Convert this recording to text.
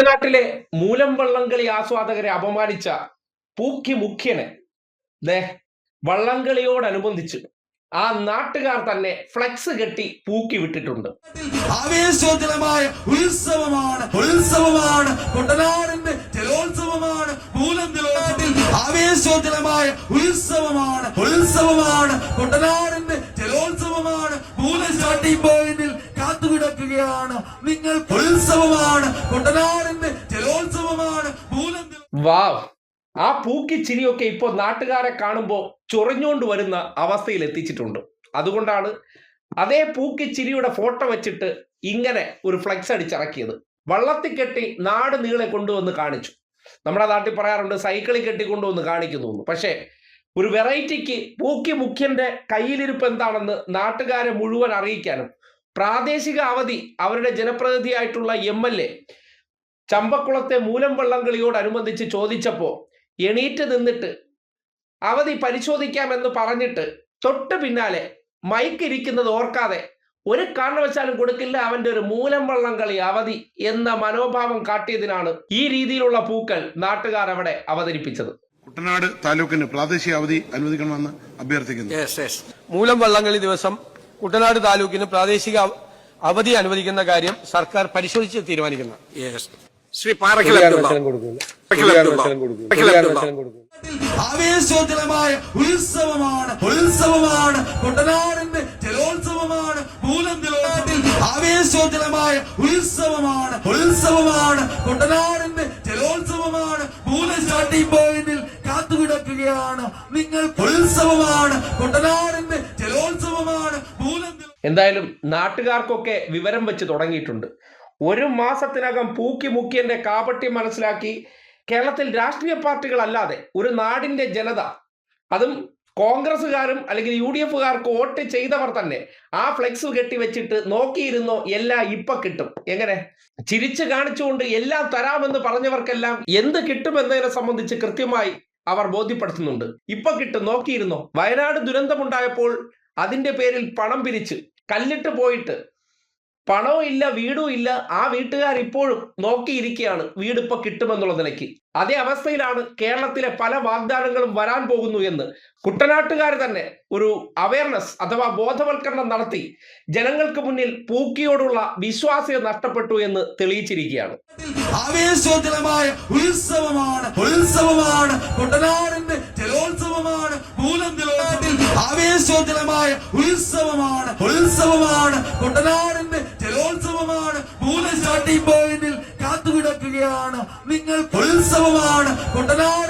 കുട്ടനാട്ടിലെ മൂലം വള്ളംകളി ആസ്വാദകരെ അപമാനിച്ച പൂക്കി മുഖ്യനെ വള്ളംകളിയോടനുബന്ധിച്ച് ആ നാട്ടുകാർ തന്നെ ഫ്ലെക്സ് കെട്ടി പൂക്കി വിട്ടിട്ടുണ്ട്. ആവേശോജ്വലമായ ഉത്സവമാണ് കുട്ടനാടിന്റെ ജലോത്സവമാണ് മൂലം ജലോത്സവത്തിൽ. ആവേശോജ്വലമായ ഉത്സവമാണ് കുട്ടനാടിന്റെ ജലോത്സവമാണ് മൂലം. സ്റ്റാർട്ടിംഗ് പോയിന്റിൽ കാത്തുകിടക്കുകയാണ് നിങ്ങൾ. ഉത്സവമാണ് കുട്ടനാടിന്റെ ജലോത്സവമാണ് മൂലം. വാവ്! ആ പൂക്കി ചിരിയൊക്കെ ഇപ്പോൾ നാട്ടുകാരെ കാണുമ്പോൾ ചൊറിഞ്ഞുകൊണ്ട് വരുന്ന അവസ്ഥയിൽ എത്തിച്ചിട്ടുണ്ട്. അതുകൊണ്ടാണ് അതേ പൂക്കി ചിരിയുടെ ഫോട്ടോ വെച്ചിട്ട് ഇങ്ങനെ ഒരു ഫ്ലെക്സ് അടിച്ചിറക്കിയത്. വള്ളത്തിൽ കെട്ടി നാട് നീളെ കൊണ്ടുവന്ന് കാണിച്ചു. നമ്മുടെ നാട്ടിൽ പറയാറുണ്ട് സൈക്കിളിൽ കെട്ടി കൊണ്ടുവന്ന് കാണിക്കുന്നു. പക്ഷേ ഒരു വെറൈറ്റിക്ക് പൂക്കി മുഖ്യന്റെ കയ്യിലിരിപ്പ് എന്താണെന്ന് നാട്ടുകാരെ മുഴുവൻ അറിയിക്കാനും പ്രാദേശിക അവധി അവരുടെ ജനപ്രതിനിധിയായിട്ടുള്ള MLA ചമ്പക്കുളത്തെ മൂലം വള്ളംകളിയോടനുബന്ധിച്ച് ചോദിച്ചപ്പോൾ എണീറ്റ് നിന്നിട്ട് അവധി പരിശോധിക്കാമെന്ന് പറഞ്ഞിട്ട് തൊട്ട് പിന്നാലെ മൈക്ക് ഇരിക്കുന്നത് ഓർക്കാതെ ഒരു കാരണവശാലും കൊടുക്കില്ല അവന്റെ ഒരു മൂലം വള്ളംകളി അവധി എന്ന മനോഭാവം കാട്ടിയതിനാണ് ഈ രീതിയിലുള്ള പൂക്കൾ നാട്ടുകാർ അവിടെ അവതരിപ്പിച്ചത്. കുട്ടനാട് താലൂക്കിന് പ്രാദേശിക അവധി അനുവദിക്കണമെന്ന് അഭ്യർത്ഥിക്കുന്നു. മൂലം വള്ളംകളി ദിവസം കുട്ടനാട് താലൂക്കിന് പ്രാദേശിക അവധി അനുവദിക്കുന്ന കാര്യം സർക്കാർ പരിശോധിച്ച് തീരുമാനിക്കുന്നു. ശ്രീ പാറക്കൽ ആവേശോജ്വലമായ ഉത്സവമാണ് കുട്ടനാടിന്റെ ജലോത്സവമാണ് മൂലം ജലോത്സവത്തിൽ. ആവേശോജ്വലമായ ഉത്സവമാണ് കുട്ടനാടിന്റെ ജലോത്സവമാണ് മൂലം. സ്റ്റാർട്ടിംഗ് പോയിന്റിൽ കാത്തുകിടക്കുകയാണ് നിങ്ങൾ. ഉത്സവമാണ് കുട്ടനാടിന്റെ ജലോത്സവമാണ് മൂലം. എന്തായാലും നാട്ടുകാർക്കൊക്കെ വിവരം വെച്ച് തുടങ്ങിയിട്ടുണ്ട്. ഒരു മാസത്തിനകം പൂക്കി മുഖ്യന്റെ കാപട്യം മനസ്സിലാക്കി കേരളത്തിൽ രാഷ്ട്രീയ പാർട്ടികളല്ലാതെ ഒരു നാടിന്റെ ജനത, അതും കോൺഗ്രസ്സുകാരും അല്ലെങ്കിൽ UDFകാർക്ക് വോട്ട് ചെയ്തവർ തന്നെ ആ ഫ്ലെക്സ് കെട്ടിവെച്ചിട്ട് നോക്കിയിരുന്നോ എല്ലാം ഇപ്പൊ കിട്ടും. എങ്ങനെ ചിരിച്ചു കാണിച്ചുകൊണ്ട് എല്ലാം തരാമെന്ന് പറഞ്ഞവർക്കെല്ലാം എന്ത് കിട്ടുമെന്നതിനെ സംബന്ധിച്ച് കൃത്യമായി അവർ ബോധ്യപ്പെടുത്തുന്നുണ്ട്. ഇപ്പൊ കിട്ടും, നോക്കിയിരുന്നോ. വയനാട് ദുരന്തമുണ്ടായപ്പോൾ അതിന്റെ പേരിൽ പണം പിരിച്ച് കല്ലിട്ട് പോയിട്ട് പണവും ഇല്ല വീടും ഇല്ല. ആ വീട്ടുകാർ ഇപ്പോഴും നോക്കിയിരിക്കുകയാണ് വീടിപ്പോ കിട്ടുമെന്നുള്ള നിലയ്ക്ക്. അതേ അവസ്ഥയിലാണ് കേരളത്തിലെ പല വാഗ്ദാനങ്ങളും വരാൻ പോകുന്നു എന്ന് കുട്ടനാട്ടുകാർ തന്നെ ഒരു അവയർനെസ് അഥവാ ബോധവൽക്കരണം നടത്തി ജനങ്ങൾക്ക് മുന്നിൽ പൂക്കിയോടുള്ള വിശ്വാസ്യത നഷ്ടപ്പെട്ടു എന്ന് തെളിയിച്ചിരിക്കുകയാണ്. ആവേശോജ്വലമായ ഉത്സവമാണ് കുട്ടനാടിന്റെ ജലോത്സവമാണ് മൂലം ജലോത്സവത്തിൽ. ആവേശോജ്വലമായ ഉത്സവമാണ് കുട്ടനാടിന്റെ ജലോത്സവമാണ് മൂലം. സ്റ്റാർട്ടിംഗ് പോയിന്റിൽ കാത്തുകിടക്കുകയാണ് നിങ്ങൾ. ഉത്സവമാണ് കുട്ടനാട്